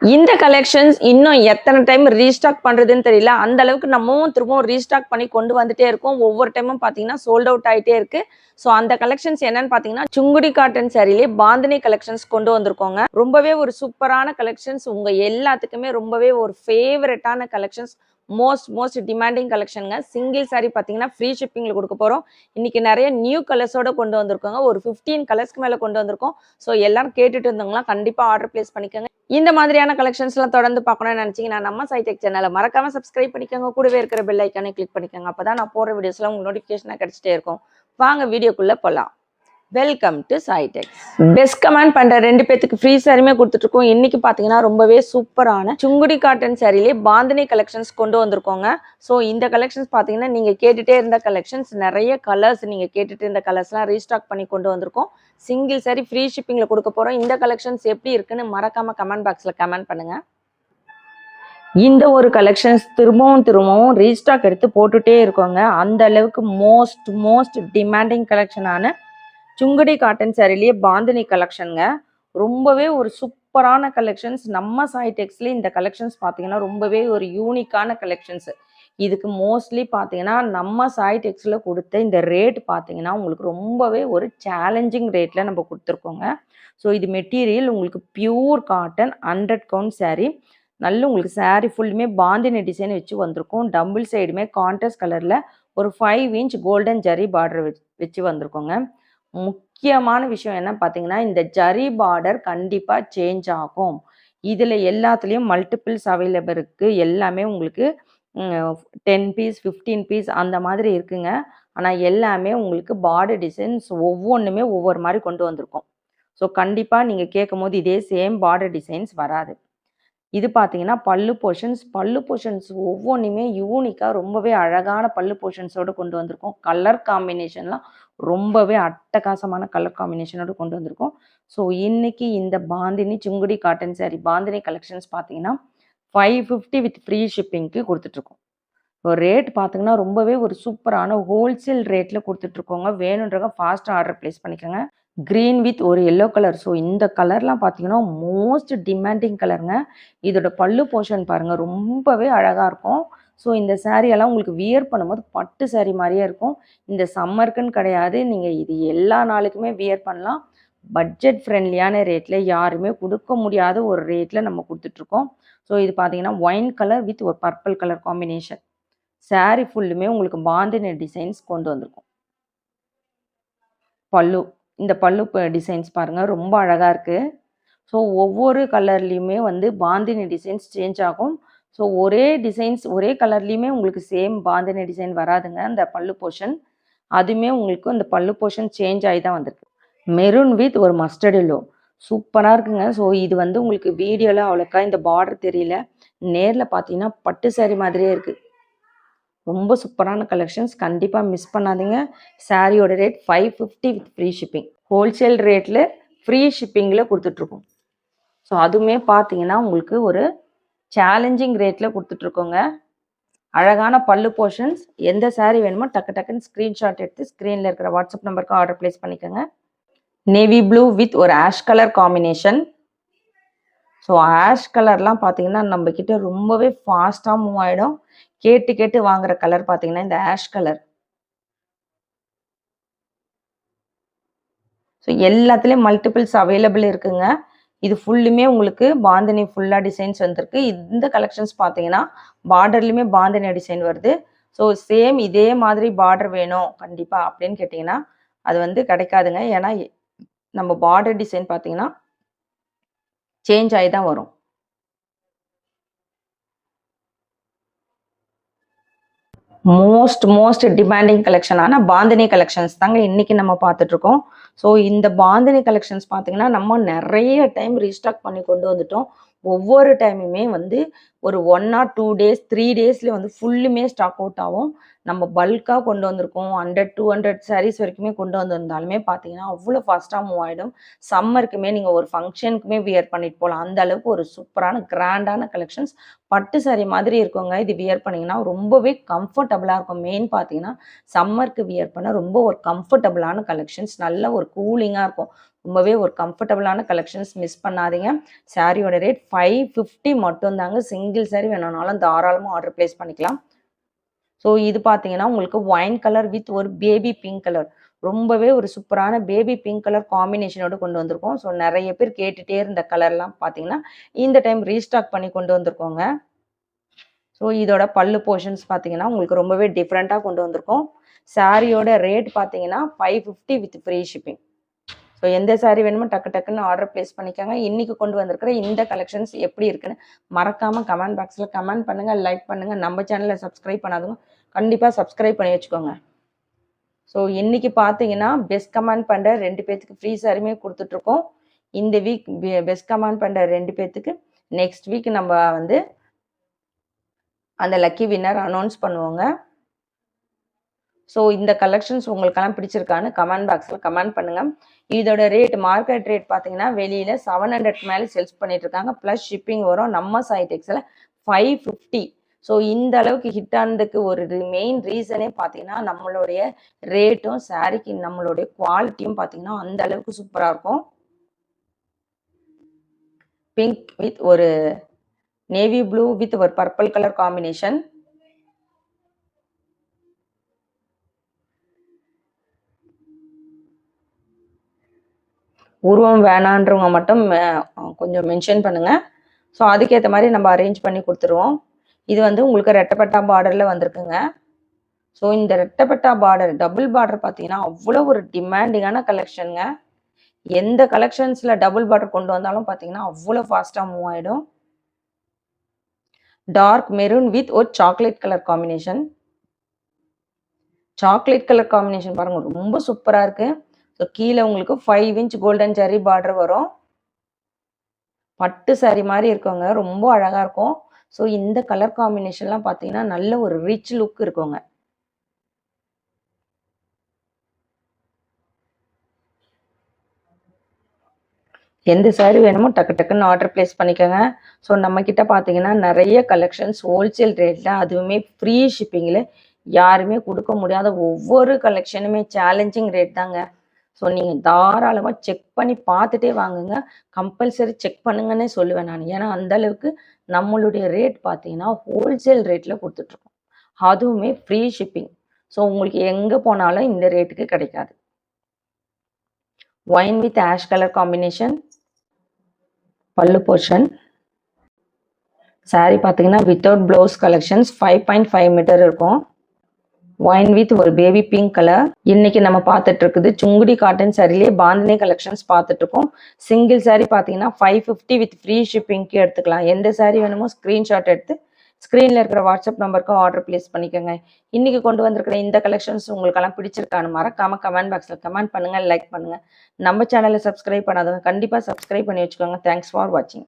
இந்த கலெக்ஷன்ஸ் இன்னும் எத்தனை டைம் ரீஸ்டாக் பண்றதுன்னு தெரியல. அந்த அளவுக்கு நம்மவும் திரும்பவும் ரீஸ்டாக் பண்ணி கொண்டு வந்துட்டே இருக்கோம். ஒவ்வொரு டைமும் பாத்தீங்கன்னா சோல்ட் அவுட் ஆயிட்டே இருக்கு. ஸோ அந்த கலெக்ஷன்ஸ் என்னன்னு பாத்தீங்கன்னா சுங்குடி காட்டன் சாரிலே பாந்தினி கலெக்ஷன்ஸ் கொண்டு வந்திருக்கோங்க. ரொம்பவே ஒரு சூப்பரான கலெக்ஷன்ஸ், உங்க எல்லாத்துக்குமே ரொம்பவே ஒரு ஃபேவரட்டான கலெக்ஷன்ஸ், மோஸ்ட் டிமாண்டிங் கலெக்ஷனுங்க. சிங்கிள் சாரி பாத்தீங்கன்னா ஃப்ரீ ஷிப்பிங்ல கொடுக்க போறோம். இன்னைக்கு நிறைய நியூ கலர்ஸோட கொண்டு வந்திருக்கோங்க. ஒரு 15 கலர்ஸ்க்கு மேல கொண்டு வந்திருக்கோம். ஸோ எல்லாரும் கேட்டுட்டு இருந்தவங்களா கண்டிப்பா ஆர்டர் பிளேஸ் பண்ணிக்கோங்க. இந்த மாதிரியான கலெக்ஷன்ஸ்லாம் தொடர்ந்து பார்க்கணும்னு நினைச்சீங்கன்னா நம்ம சைடெக் சேனலை மறக்காம சப்ஸ்கிரைப் பண்ணிக்கோங்க. கூடவே இருக்கிற பெல் ஐக்கானை கிளிக் பண்ணிக்கோங்க. அப்பதான் நான் போடுற வீடியோஸ்லாம் உங்களுக்கு நோட்டிஃபிகேஷனாக கிடைச்சிட்டே இருக்கும். வாங்க வீடியோக்குள்ள போகலாம். Welcome to சைடெக். பெஸ்ட் கமெண்ட் பண்ற 2 பேத்துக்கு ஃப்ரீ சாரியுமே கொடுத்துட்டு இருக்கோம். இன்னைக்கு பாத்தீங்கன்னா ரொம்பவே சூப்பரான சுங்குடி காட்டன் சாரிலே பாந்தினி கலெக்ஷன்ஸ் கொண்டு வந்திருக்கோங்க. ஸோ இந்த கலெக்ஷன்ஸ் பாத்தீங்கன்னா நீங்க கேட்டுட்டே இருந்த கலெக்ஷன்ஸ், நிறைய கலர்ஸ் நீங்க கேட்டுட்டு இருந்த கலர்ஸ்லாம் ரீஸ்டாக் பண்ணி கொண்டு வந்திருக்கோம். சிங்கிள் சாரி ஃப்ரீ ஷிப்பிங்ல கொடுக்க போறோம். இந்த கலெக்ஷன்ஸ் எப்படி இருக்குன்னு மறக்காம கமெண்ட் பாக்ஸ்ல கமெண்ட் பண்ணுங்க. இந்த ஒரு கலெக்ஷன்ஸ் திரும்பவும் ரீஸ்டாக் எடுத்து போட்டுட்டே இருக்கோங்க. அந்த அளவுக்கு மோஸ்ட் டிமாண்டிங் கலெக்ஷனான சுங்குடி காட்டன் சாரிலேயே பாந்தினி கலெக்ஷனுங்க. ரொம்பவே ஒரு சூப்பரான கலெக்ஷன்ஸ். நம்ம சாய்டெக்ஸ்ல இந்த கலெக்ஷன்ஸ் பார்த்தீங்கன்னா ரொம்பவே ஒரு யூனிக்கான கலெக்ஷன்ஸ். இதுக்கு மோஸ்ட்லி பார்த்தீங்கன்னா நம்ம சாய்டெக்ஸ்ல கொடுத்த இந்த ரேட் பார்த்தீங்கன்னா உங்களுக்கு ரொம்பவே ஒரு சேலஞ்சிங் ரேட்ல நம்ம கொடுத்துருக்கோங்க. ஸோ இது மெட்டீரியல் உங்களுக்கு பியூர் காட்டன் 100 கவுண்ட் சாரீ. நல்ல உங்களுக்கு சாரீ ஃபுல்லுமே பாந்தினி டிசைன் வச்சு வந்திருக்கும். டபுள் சைடுமே கான்ட்ராஸ்ட் கலர்ல ஒரு 5 இன்ச் கோல்டன் ஜரி பார்டர் வச்சு வந்திருக்கோங்க. முக்கியமான விஷயம் என்ன பார்த்தீங்கன்னா இந்த ஜரி பார்டர் கண்டிப்பாக சேஞ்ச் ஆகும். இதில் எல்லாத்துலேயும் மல்டிபிள்ஸ் அவைலபிள் இருக்குது. எல்லாமே உங்களுக்கு 10 பீஸ் 15 பீஸ் அந்த மாதிரி இருக்குங்க. ஆனால் எல்லாமே உங்களுக்கு பார்டர் டிசைன்ஸ் ஒவ்வொன்றுமே ஒவ்வொரு மாதிரி கொண்டு வந்திருக்கோம். ஸோ கண்டிப்பாக நீங்கள் கேட்கும் போது இதே சேம் பார்டர் டிசைன்ஸ் வராது. இது பார்த்தீங்கன்னா பல்லு போர்ஷன்ஸ் ஒவ்வொன்றுமே யூனிக்காக ரொம்பவே அழகான பல்லு போர்ஷன்ஸோடு கொண்டு வந்திருக்கோம். கலர் காம்பினேஷன்லாம் ரொம்பவே அட்டகாசமான கலர் காம்பினேஷனோடு கொண்டு வந்திருக்கோம். ஸோ இன்னைக்கு இந்த bandhani Sungudi cotton sorry bandhani collections பார்த்தீங்கன்னா 550 வித் ஃப்ரீ ஷிப்பிங்க்கு கொடுத்துட்ருக்கோம். ஸோ ரேட் பார்த்தீங்கன்னா ரொம்பவே ஒரு சூப்பரான ஹோல்சேல் ரேட்டில் கொடுத்துட்ருக்கோங்க. வேணுன்றவங்க ஃபாஸ்ட்டாக ஆர்டர் ப்ளேஸ் பண்ணிக்கோங்க. கிரீன் வித் ஒரு எல்லோ கலர். ஸோ இந்த கலர்லாம் பார்த்தீங்கன்னா மோஸ்ட் டிமாண்டிங் கலருங்க. இதோட பல்லு போர்ஷன் பாருங்கள் ரொம்பவே அழகாக இருக்கும். ஸோ இந்த சாரியெல்லாம் உங்களுக்கு வியர் பண்ணும்போது பட்டு சாரி மாதிரியே இருக்கும். இந்த சம்மருக்குன்னு கிடையாது, நீங்கள் இது எல்லா நாளுக்குமே வியர் பண்ணலாம். பட்ஜெட் ஃப்ரெண்ட்லியான ரேட்டில் யாருமே கொடுக்க முடியாத ஒரு ரேட்டில் நம்ம கொடுத்துட்ருக்கோம். ஸோ இது பார்த்தீங்கன்னா ஒயின் கலர் வித் ஒரு பர்பிள் கலர் காம்பினேஷன். சாரி ஃபுல்லுமே உங்களுக்கு பாந்தினி டிசைன்ஸ் கொண்டு வந்திருக்கும். பல்லு, இந்த பல்லு டிசைன்ஸ் பாருங்கள் ரொம்ப அழகாக இருக்குது. ஸோ ஒவ்வொரு கலர்லேயுமே வந்து பாந்தினி டிசைன்ஸ் சேஞ்ச் ஆகும். ஸோ ஒரே டிசைன்ஸ் ஒரே கலர்லேயுமே உங்களுக்கு சேம் பாந்தினி டிசைன் வராதுங்க. அந்த பல்லு போர்ஷன் அதுவுமே உங்களுக்கு அந்த பல்லு போர்ஷன் சேஞ்ச் ஆகி தான் வந்திருக்கு. மெரூன் வித் ஒரு மஸ்டர்ட் எல்லோ சூப்பராக இருக்குங்க. ஸோ இது வந்து உங்களுக்கு வீடியோவில் அவ்வளோக்கா இந்த பார்டர் தெரியல, நேரில் பார்த்தீங்கன்னா பட்டு சாரி மாதிரியே இருக்குது. ரொம்ப சூப்பரான கலெக்ஷன்ஸ், கண்டிப்பாக மிஸ் பண்ணாதீங்க. சாரியோட rate 550 with free shipping. Wholesale ரேட்டில் ஃப்ரீ ஷிப்பிங்கில் கொடுத்துட்ருக்கோம். ஸோ அதுவுமே பார்த்தீங்கன்னா உங்களுக்கு ஒரு சேலஞ்சிங் ரேட்டில் கொடுத்துட்ருக்கோங்க. அழகான பல்லு போர்ஷன்ஸ். எந்த சாரீ வேணுமோ டக்குன்னு ஸ்க்ரீன்ஷாட் எடுத்து ஸ்க்ரீனில் இருக்கிற வாட்ஸ்அப் நம்பருக்கு ஆர்டர் ப்ளேஸ் பண்ணிக்கோங்க. நேவி ப்ளூ வித் ஒரு ash colour combination. So ash கலர்லாம் பார்த்தீங்கன்னா நம்மக்கிட்ட ரொம்பவே ஃபாஸ்ட்டாக மூவ் ஆகிடும். கேட்டு வாங்குற கலர் பார்த்தீங்கன்னா இந்த ஆஷ் கலர். ஸோ எல்லாத்துலேயும் மல்டிபிள்ஸ் அவைலபிள் இருக்குங்க. இது ஃபுல்லுமே உங்களுக்கு பாந்தினி ஃபுல்லாக டிசைன்ஸ் வந்திருக்கு. இந்த கலெக்ஷன்ஸ் பார்த்தீங்கன்னா பார்டர்லையுமே பாந்தினி டிசைன் வருது. ஸோ சேம் இதே மாதிரி பார்டர் வேணும் கண்டிப்பாக அப்படின்னு கேட்டிங்கன்னா அது வந்து கிடைக்காதுங்க. ஏன்னா நம்ம பார்டர் டிசைன் பார்த்தீங்கன்னா சேஞ்ச் ஆகி தான் வரும். மோஸ்ட் டிமாண்டிங் கலெக்ஷனான பாந்தினி கலெக்ஷன்ஸ் தாங்க இன்னைக்கு நம்ம பார்த்துட்டு இருக்கோம். ஸோ இந்த பாந்தினி கலெக்ஷன்ஸ் பார்த்தீங்கன்னா நம்ம நிறைய டைம் ரீஸ்டாக் பண்ணி கொண்டு வந்துட்டோம். ஒவ்வொரு டைமுமே வந்து ஒரு 1 or 2 days 3 daysல வந்து ஃபுல்லுமே ஸ்டாக் அவுட் ஆகும். நம்ம பல்காக கொண்டு வந்திருக்கோம். 100-200 சாரீஸ் வரைக்குமே கொண்டு வந்திருந்தாலுமே பார்த்தீங்கன்னா அவ்வளோ ஃபாஸ்ட்டாக மூவ் ஆகிடும். சம்மருக்குமே நீங்கள் ஒரு ஃபங்க்ஷனுக்குமே வியர் பண்ணிட்டு போகலாம். அந்த அளவுக்கு ஒரு சூப்பரான கிராண்டான கலெக்ஷன்ஸ். பட்டு சாரி மாதிரி இருக்குங்க. இது வியர் பண்ணிங்கன்னா ரொம்பவே கம்ஃபர்டபுளாக இருக்கும். மெயின் பார்த்தீங்கன்னா சம்மருக்கு வியர் பண்ண ரொம்ப ஒரு கம்ஃபர்டபுளான கலெக்ஷன்ஸ். நல்ல ஒரு கூலிங்காக இருக்கும். ரொம்பவே ஒரு கம்ஃபர்டபுளான கலெக்ஷன்ஸ், மிஸ் பண்ணாதீங்க. சாரியோட ரேட் 550 மட்டும் தாங்க. சிங்கிள் சாரி வேணும்னாலும் தாராளமாக ஆர்டர் பிளேஸ் பண்ணிக்கலாம். ஸோ இது பார்த்தீங்கன்னா உங்களுக்கு ஒயின் கலர் வித் ஒரு பேபி பிங்க் கலர், ரொம்பவே ஒரு சூப்பரான பேபி பிங்க் கலர் காம்பினேஷனோட கொண்டு வந்திருக்கோம். ஸோ நிறைய பேர் கேட்டுகிட்டே இருந்த கலர்லாம் பார்த்தீங்கன்னா இந்த டைம் ரீஸ்டாக் பண்ணி கொண்டு வந்திருக்கோங்க. ஸோ இதோட பல்லு போர்ஷன்ஸ் பார்த்தீங்கன்னா உங்களுக்கு ரொம்பவே டிஃப்ரெண்ட்டாக கொண்டு வந்திருக்கோம். சாரியோட ரேட் பார்த்தீங்கன்னா 550 வித் ஃப்ரீ ஷிப்பிங். ஸோ எந்த சாரி வேணுமோ டக்கு டக்குன்னு ஆர்டர் பிளேஸ் பண்ணிக்கோங்க. இன்னைக்கு கொண்டு வந்திருக்கிற இந்த கலெக்ஷன்ஸ் எப்படி இருக்குன்னு மறக்காம கமெண்ட் பாக்ஸில் கமெண்ட் பண்ணுங்க, லைக் பண்ணுங்க. நம்ம சேனலை சப்ஸ்கிரைப் பண்ணாதவங்க கண்டிப்பாக சப்ஸ்கிரைப் பண்ணி வச்சுக்கோங்க. ஸோ இன்னைக்கு பார்த்தீங்கன்னா பெஸ்ட் கமெண்ட் பண்ணுற 2 பேர்த்துக்கு ஃப்ரீ சாரியுமே கொடுத்துட்ருக்கோம். இந்த வீக் பெஸ்ட் கமெண்ட் பண்ணுற 2 பேர்த்துக்கு நெக்ஸ்ட் வீக் நம்ம வந்து அந்த லக்கி வின்னர் அனௌன்ஸ் பண்ணுவோங்க. ஸோ இந்த கலெக்ஷன்ஸ் உங்களுக்கெல்லாம் பிடிச்சிருக்கான்னு கமெண்ட் பாக்ஸில் கமெண்ட் பண்ணுங்கள். இதோட ரேட் மார்க்கெட் ரேட் பார்த்தீங்கன்னா வெளியில் 700 மேலே சேல்ஸ் பண்ணிட்டு இருக்காங்க. ப்ளஸ் ஷிப்பிங் வரும். நம்ம சைடெக்ஸில் 550. ஸோ இந்த அளவுக்கு ஹிட் ஆனதுக்கு ஒரு மெயின் ரீசனே பார்த்தீங்கன்னா நம்மளுடைய ரேட்டும் சாரிக்கு நம்மளுடைய குவாலிட்டியும் பார்த்தீங்கன்னா அந்த அளவுக்கு சூப்பராக இருக்கும். பிங்க் வித் ஒரு நேவி ப்ளூ வித் ஒரு பர்பிள் கலர் காம்பினேஷன். உருவம் வேணான்றவங்க மட்டும் கொஞ்சம் மென்ஷன் பண்ணுங்க. ஸோ அதுக்கேற்ற மாதிரி நம்ம அரேஞ்ச் பண்ணி கொடுத்துருவோம். இது வந்து உங்களுக்கு ரெட்டப்பட்டா பார்டரில் வந்திருக்குங்க. ஸோ இந்த ரெட்டப்பட்டா பார்டர் டபுள் பார்டர் பார்த்தீங்கன்னா அவ்வளோ ஒரு டிமாண்டிங்கான கலெக்ஷனுங்க. எந்த கலெக்ஷன்ஸில் டபுள் பார்டர் கொண்டு வந்தாலும் பார்த்தீங்கன்னா அவ்வளோ ஃபாஸ்ட்டாக மூவ் ஆகிடும். டார்க் மெரூன் வித் ஒரு chocolate colour combination. Chocolate colour combination பாருங்க ரொம்ப சூப்பராக இருக்கு. ஸோ கீழே உங்களுக்கு 5 இன்ச் கோல்டன் ஜரி பார்டர் வரும். பட்டு சாரி மாதிரி இருக்குங்க, ரொம்ப அழகாக இருக்கும். ஸோ இந்த கலர் காம்பினேஷன்லாம் பார்த்தீங்கன்னா நல்ல ஒரு ரிச் லுக் இருக்குங்க. எந்த சாரி வேணுமோ டக்கு டக்குன்னு ஆர்டர் பிளேஸ் பண்ணிக்கோங்க. ஸோ நம்மக்கிட்ட பார்த்தீங்கன்னா நிறைய கலெக்ஷன்ஸ் ஹோல்சேல் ரேட்டில், அதுவுமே ஃப்ரீ ஷிப்பிங்கில் யாருமே கொடுக்க முடியாத ஒவ்வொரு கலெக்ஷனுமே சேலஞ்சிங் ரேட் தாங்க. ஸோ நீங்கள் தாராளமாக செக் பண்ணி பார்த்துட்டே வாங்குங்க. கம்பல்சரி செக் பண்ணுங்கன்னே சொல்லுவேன் நான். ஏன்னா அந்தளவுக்கு நம்மளுடைய ரேட் பார்த்தீங்கன்னா ஹோல்சேல் ரேட்டில் கொடுத்துட்ருக்கோம், அதுவுமே ஃப்ரீ ஷிப்பிங். ஸோ உங்களுக்கு எங்கே போனாலும் இந்த ரேட்டுக்கு கிடைக்காது. Wine with ash colour combination. பல்லு போர்ஷன். சாரி பார்த்தீங்கன்னா வித்தவுட் ப்ளவுஸ் கலெக்ஷன்ஸ் 5.5 மீட்டர் இருக்கும். ஒயின் வித் ஒரு பேபி பிங்க் கலர். இன்னைக்கு நம்ம பார்த்துட்டு இருக்குது சுங்குடி காட்டன் சாரிலே பாந்தினி கலெக்ஷன்ஸ் பார்த்துட்டு இருக்கோம். சிங்கிள் சாரி பார்த்தீங்கன்னா 550 வித் ஃப்ரீ ஷிப்பிங்க்கு எடுத்துக்கலாம். எந்த சாரி வேணுமோ ஸ்க்ரீன்ஷாட் எடுத்து ஸ்க்ரீனில் இருக்கிற வாட்ஸ்அப் நம்பருக்கு ஆர்டர் பிளேஸ் பண்ணிக்கோங்க. இன்னைக்கு கொண்டு வந்திருக்கிற இந்த கலெக்ஷன்ஸ் உங்களுக்கெல்லாம் பிடிச்சிருக்கான்னு மறக்காம கமெண்ட் பாக்ஸில் கமெண்ட் பண்ணுங்க, லைக் பண்ணுங்க. நம்ம சேனலை சப்ஸ்கிரைப் பண்ணாதவங்க கண்டிப்பாக சப்ஸ்கிரைப் பண்ணி வச்சுக்கோங்க. தேங்க்ஸ் ஃபார் வாட்சிங்.